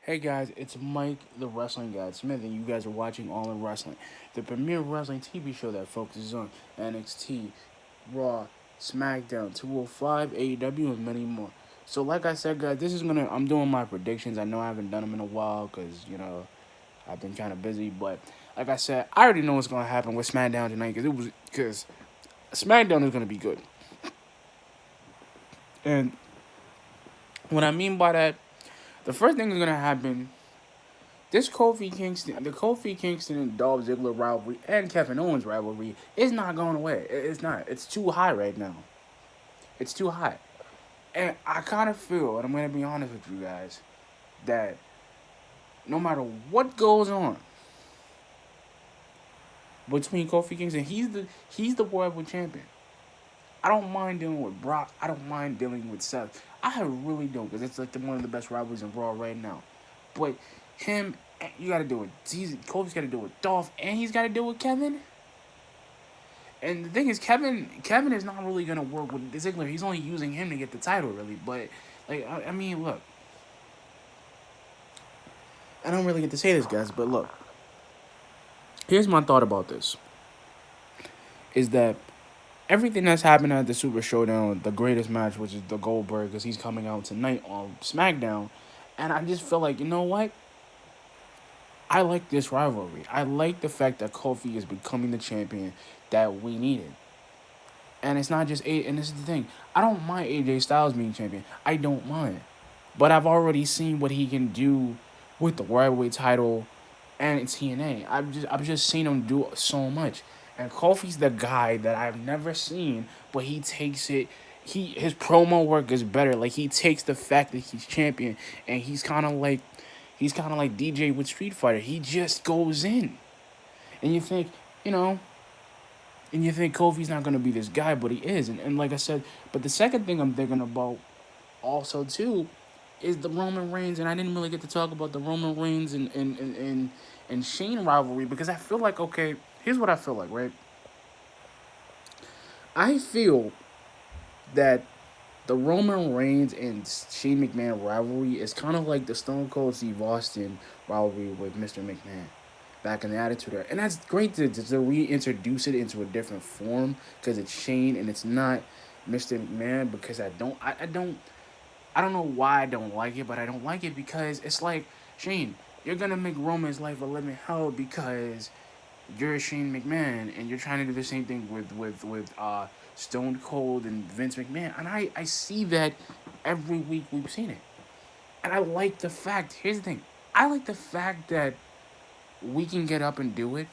Hey guys, it's Mike, the Wrestling Guy Smith, and you guys are watching All in Wrestling, the premier wrestling TV show that focuses on NXT, Raw, Smackdown, 205, AEW, and many more. So, like I said, guys, I'm doing my predictions. I know I haven't done them in a while because, I've been kind of busy, but like I said, I already know what's going to happen with SmackDown tonight because SmackDown is going to be good. And what I mean by that, the first thing that's going to happen the Kofi Kingston and Dolph Ziggler rivalry and Kevin Owens rivalry is not going away. It's not. It's too high right now. It's too high. And I kind of feel, and I'm going to be honest with you guys, that no matter what goes on between Kofi Kingston, he's the World Heavyweight Champion. I don't mind dealing with Brock. I don't mind dealing with Seth. I really don't because it's like one of the best rivalries in Raw right now. But him, you got to do it. Kofi's got to do it with Dolph, and he's got to do it with Kevin. And the thing is, Kevin is not really gonna work with Ziggler. He's only using him to get the title, really. But I mean, look, I don't really get to say this, guys. But look, here's my thought about this: is that everything that's happened at the Super Showdown, the greatest match, which is the Goldberg, because he's coming out tonight on SmackDown, and I just feel like, you know what? I like this rivalry. I like the fact that Kofi is becoming the champion that we needed. And it's not just and this is the thing. I don't mind AJ Styles being champion. I don't mind. But I've already seen what he can do with the World Heavyweight title and TNA. I've just seen him do so much. And Kofi's the guy that I've never seen, but he takes it. His promo work is better. Like he takes the fact that he's champion, and he's kind of like DJ with Street Fighter. He just goes in, and you know, you think Kofi's not gonna be this guy, but he is. And like I said, but the second thing I'm thinking about also too is the Roman Reigns, and I didn't really get to talk about the Roman Reigns and Shane rivalry because I feel like, okay, here's what I feel like, right? I feel that the Roman Reigns and Shane McMahon rivalry is kind of like the Stone Cold Steve Austin rivalry with Mr. McMahon back in the Attitude Era. And that's great to reintroduce it into a different form because it's Shane and it's not Mr. McMahon because I don't know why I don't like it, but I don't like it because it's like, Shane, you're gonna make Roman's life a living hell because you're Shane McMahon and you're trying to do the same thing with Stone Cold and Vince McMahon. And I see that every week we've seen it. And I like the fact, here's the thing, I like the fact that we can get up and do it.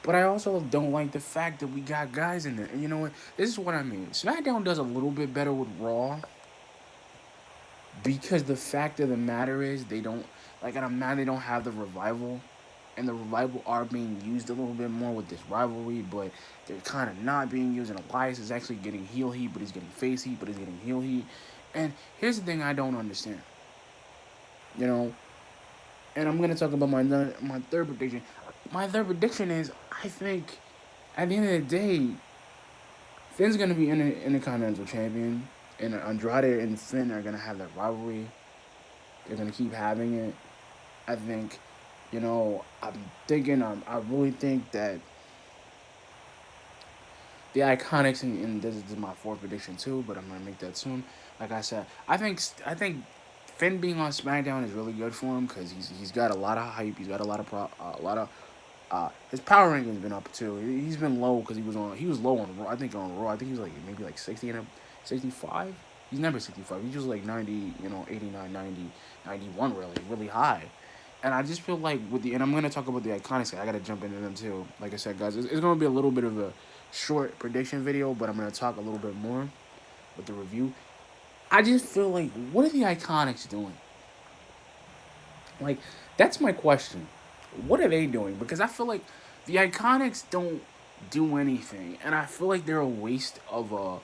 But I also don't like the fact that we got guys in there. And you know what? This is what I mean. SmackDown does a little bit better with Raw because the fact of the matter is they don't, like, I'm mad they don't have the revival, and the revival are being used a little bit more with this rivalry, but they're kind of not being used. And Elias is actually getting heel heat, but he's getting face heat, but he's getting heel heat. And here's the thing I don't understand, you know. And I'm gonna talk about my third prediction. My third prediction is I think at the end of the day, Finn's gonna be in the Intercontinental Champion, and Andrade and Finn are gonna have that rivalry. They're gonna keep having it. I think, I really think that the Iconics, and this is my fourth prediction too, but I'm gonna make that soon. Like I said, I think Finn being on SmackDown is really good for him because he's got a lot of hype. He's got a lot of his power ranking has been up too. He's been low because he was low on Raw. I think on Raw. I think he was like maybe like 60 and 65. He's never 65. He's just like 90, 89, 90, 91 really high. And I just feel like and I'm gonna talk about the Iconics. I gotta jump into them too. Like I said, guys, it's gonna be a little bit of a short prediction video, but I'm gonna talk a little bit more with the review. I just feel like, what are the Iconics doing? Like, that's my question. What are they doing? Because I feel like the Iconics don't do anything, and I feel like they're a waste of a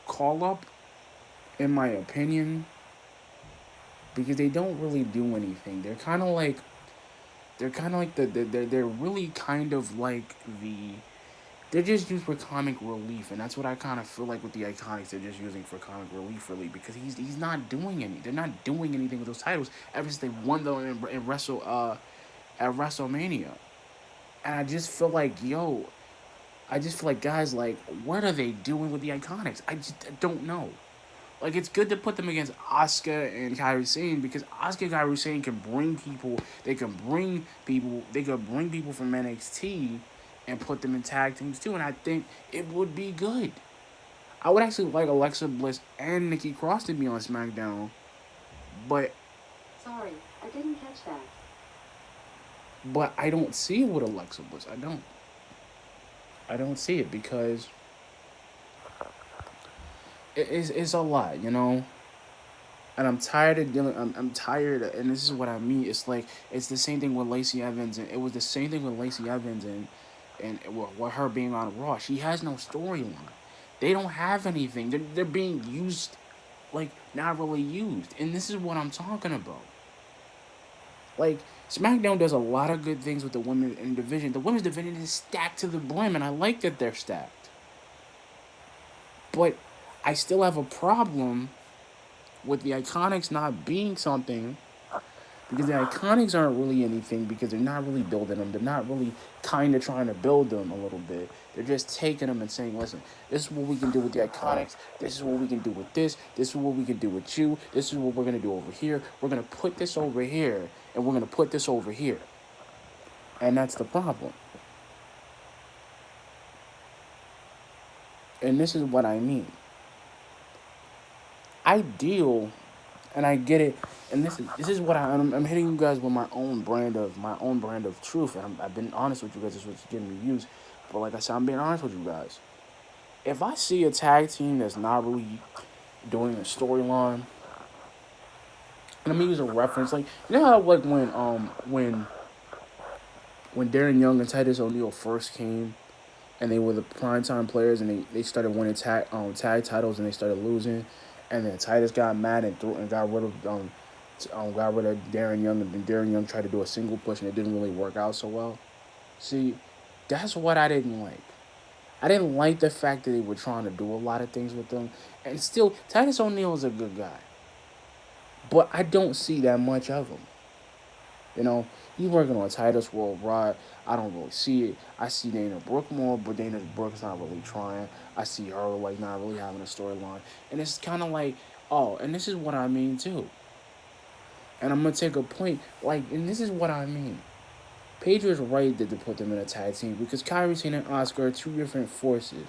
call up, in my opinion, because they don't really do anything. They're kind of like they're really kind of like they're just used for comic relief, and that's what I kind of feel like with the Iconics. They're just using for comic relief, really, because he's not doing any. They're not doing anything with those titles ever since they won them at WrestleMania, and I just feel like I just feel like guys like what are they doing with the Iconics? I don't know. Like it's good to put them against Asuka and Kairi Sane because Asuka and Kairi Sane can bring people. They can bring people. They could bring people from NXT and put them in tag teams too. And I think it would be good. I would actually like Alexa Bliss and Nikki Cross to be on SmackDown, but Sorry, I didn't catch that. I don't see it with Alexa Bliss. I don't. I don't see it because it's a lot, you know. And I'm tired of dealing. I'm tired, and this is what I mean. It's like it's the same thing with Lacey Evans, and it was the same thing with Lacey Evans, and with her being on Raw. She has no storyline. They don't have anything. They're being used, like not really used, and this is what I'm talking about. Like SmackDown does a lot of good things with the women in the division. The women's division is stacked to the brim, and I like that they're stacked. But I still have a problem with the Iconics not being something because the Iconics aren't really anything because they're not really building them. They're not really kind of trying to build them a little bit. They're just taking them and saying, listen, this is what we can do with the Iconics. This is what we can do with this. This is what we can do with you. This is what we're going to do over here. We're going to put this over here and we're going to put this over here. And that's the problem. And this is what I mean. I deal and I get it. And this is what I'm hitting you guys with my own brand of truth. And I've been honest with you guys. This is what's getting me views. But like I said, I'm being honest with you guys. If I see a tag team that's not really doing a storyline, and I'm gonna use a reference like you know how like when Darren Young and Titus O'Neil first came and they were the primetime players and they started winning tag titles and they started losing, and then Titus got mad and threw and got rid of Darren Young, and then Darren Young tried to do a single push and it didn't really work out so well. See, that's what I didn't like. I didn't like the fact that they were trying to do a lot of things with them, and still Titus O'Neil is a good guy, but I don't see that much of him. You know, he's working on Titus Worldwide. I don't really see it. I see Dana Brooke more, but Dana Brooke's not really trying. I see her like not really having a storyline, and it's kind of like, oh, and this is what I mean too. And I'm gonna take a point, like, and this is what I mean. Pedro's right that they put them in a tag team because Kairi Sane and Oscar are two different forces.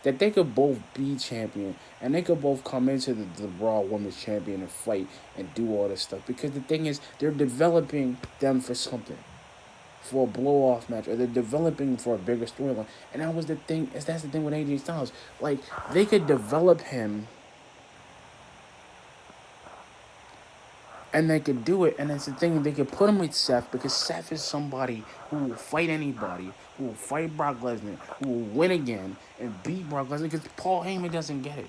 That they could both be champion and they could both come into the Raw Women's Champion and fight and do all this stuff. Because the thing is, they're developing them for something, for a blow off match, or they're developing for a bigger storyline. And that was the thing. That's the thing with AJ Styles. Like they could develop him and they could do it. And that's the thing, they could put him with Seth because Seth is somebody who will fight anybody, who will fight Brock Lesnar, who will win again and beat Brock Lesnar because Paul Heyman doesn't get it.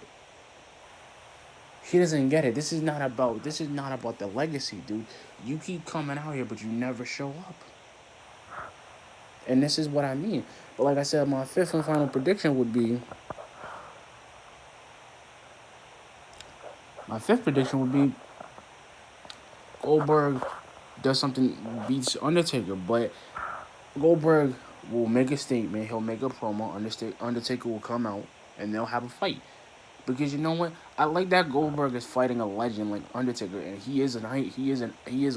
He doesn't get it. This is not about the legacy, dude. You keep coming out here, but you never show up. And this is what I mean. But like I said, my fifth and final prediction would be Goldberg does something, beats Undertaker, but Goldberg will make a statement. He'll make a promo. Undertaker will come out, and they'll have a fight. Because you know what, I like that Goldberg is fighting a legend like Undertaker, and he is a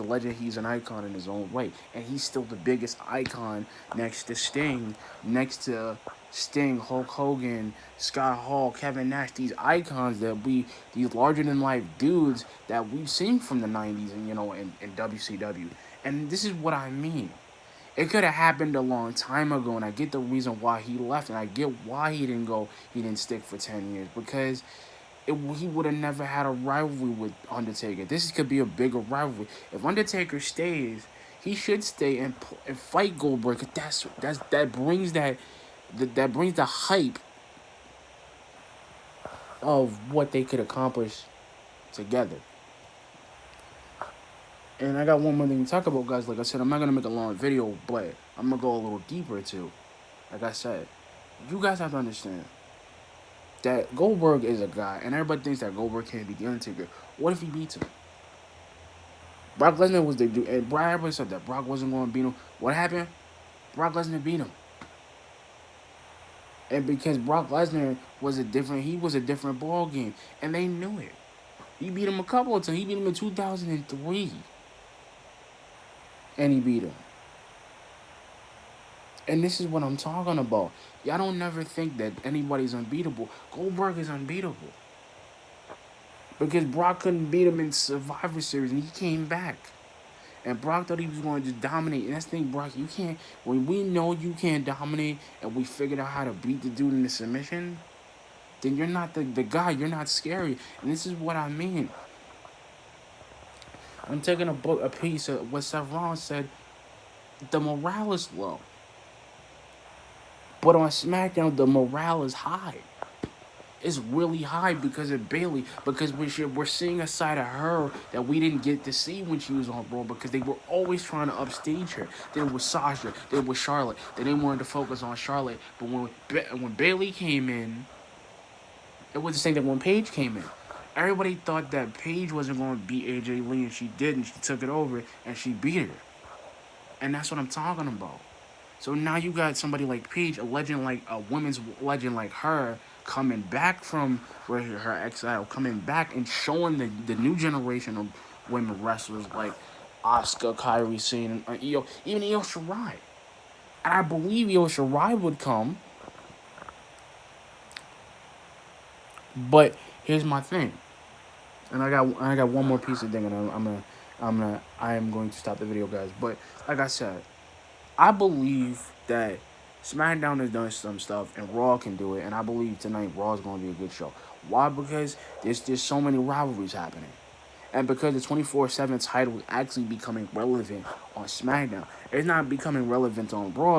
legend. He's an icon in his own way, and he's still the biggest icon next to Sting, Hulk Hogan, Scott Hall, Kevin Nash. These icons these larger than life dudes that we've seen from the '90s and in WCW. And this is what I mean. It could have happened a long time ago, and I get the reason why he left, and I get why he didn't go. He didn't stick for 10 years because he would have never had a rivalry with Undertaker. This could be a bigger rivalry. If Undertaker stays, he should stay and fight Goldberg. That brings that brings the hype of what they could accomplish together. And I got one more thing to talk about, guys. Like I said, I'm not gonna make a long video, but I'm gonna go a little deeper too. Like I said, you guys have to understand that Goldberg is a guy, and everybody thinks that Goldberg can't beat the Undertaker. What if he beats him? Brock Lesnar was the dude, and everybody said that Brock wasn't going to beat him. What happened? Brock Lesnar beat him, and because Brock Lesnar he was a different ball game, and they knew it. He beat him a couple of times. He beat him in 2003, and he beat him. And this is what I'm talking about. Y'all don't never think that anybody's unbeatable. Goldberg is unbeatable. Because Brock couldn't beat him in Survivor Series and he came back. And Brock thought he was going to just dominate. And that's the thing, Brock, you can't. When we know you can't dominate and we figured out how to beat the dude in the submission, then you're not the guy. You're not scary. And this is what I mean. I'm taking a piece of what Seth Rollins said. The morale is low. But on SmackDown, the morale is high. It's really high because of Bayley. Because we're seeing a side of her that we didn't get to see when she was on Raw. Because they were always trying to upstage her. Then with Sasha, then with Charlotte. Then they wanted to focus on Charlotte. But when Bayley came in, it was the same thing when Paige came in. Everybody thought that Paige wasn't going to beat AJ Lee, and she did, and she took it over, and she beat her. And that's what I'm talking about. So now you got somebody like Paige, a women's legend like her, coming back from where her exile, coming back and showing the new generation of women wrestlers like Asuka, Kairi Sane, and even Io Shirai. And I believe Io Shirai would come, but here's my thing, and I got one more piece of thing, and I am going to stop the video, guys. But like I said, I believe that SmackDown has done some stuff and Raw can do it, and I believe tonight Raw is going to be a good show. Why? Because there's so many rivalries happening, and because the 24/7 title is actually becoming relevant on SmackDown. It's not becoming relevant on Raw